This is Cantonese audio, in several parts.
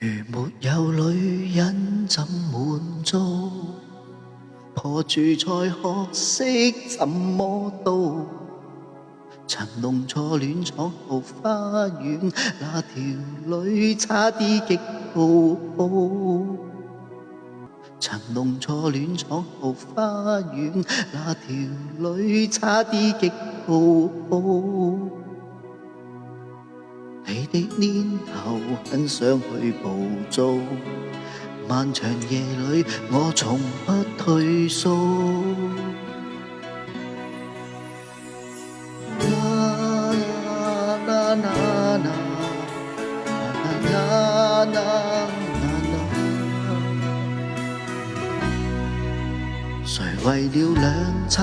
如沒有女人怎滿足？破處才學識怎麼渡。曾弄錯戀闖桃花源，那條女差啲激到爆。曾弄錯戀闖桃花源，那條女差啲激到爆。你的念頭很想去捕捉，漫長夜裏我從不退縮。誰為了兩餐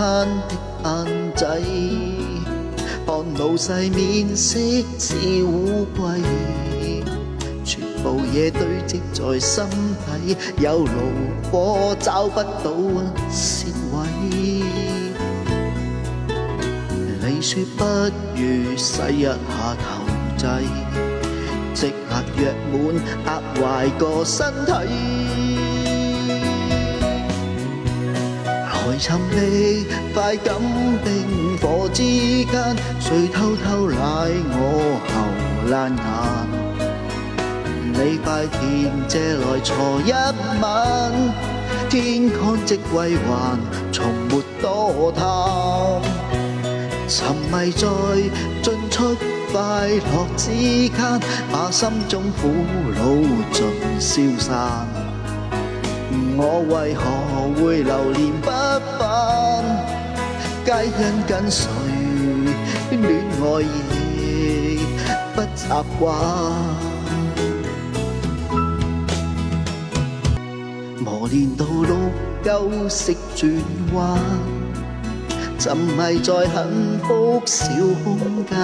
的限制，看老細面色似烏龜，全部嘢堆積在心底，有爐火找不到蝕位。你說不如洗一下頭際，即刻約滿壓壞個身體。來尋覓快感冰火之間，誰偷偷舐我後爛眼？你塊田借來坐一晚，天乾即歸還，從沒多談。沉迷在進出快樂之間，把心中苦惱盡消散。我為何會流連不返？皆因跟誰戀愛亦不習慣。磨練到六舊識轉彎，沉迷在幸福小空間，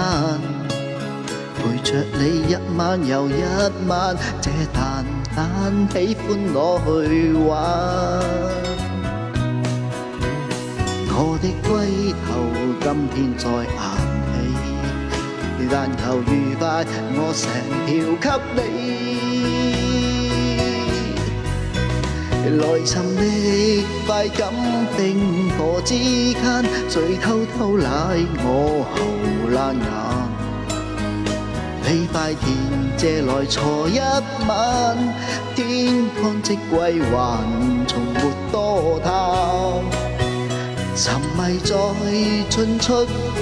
陪着你一晚又一晚，這淡淡喜歡攞去玩。我的龜頭今天再硬起，但求愉快我成條給你。來尋覓快感冰火之間，誰偷偷舐我後爛眼？你塊田借來坐一晚，天乾即歸還，從沒多談。沉迷在進出快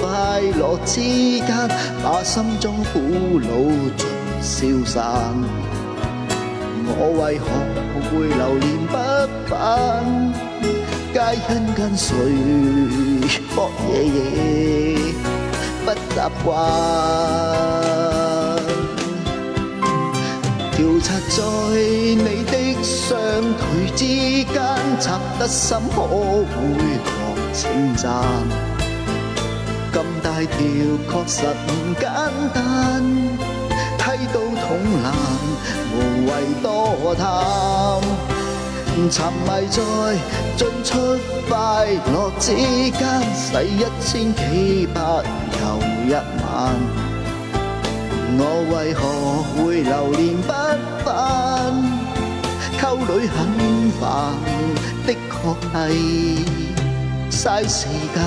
樂之間，把心中苦惱盡消散。我為何會流連不返？皆因跟誰搏夜夜不習慣。調查在你的雙腿之間，插得深可會狂稱讚。咁大條確實唔簡單，睇到痛難，無謂多談。沉迷在進出快樂之間，使1000幾百又一晚。我為何會流連不返？溝女很煩，的確係嘥時間。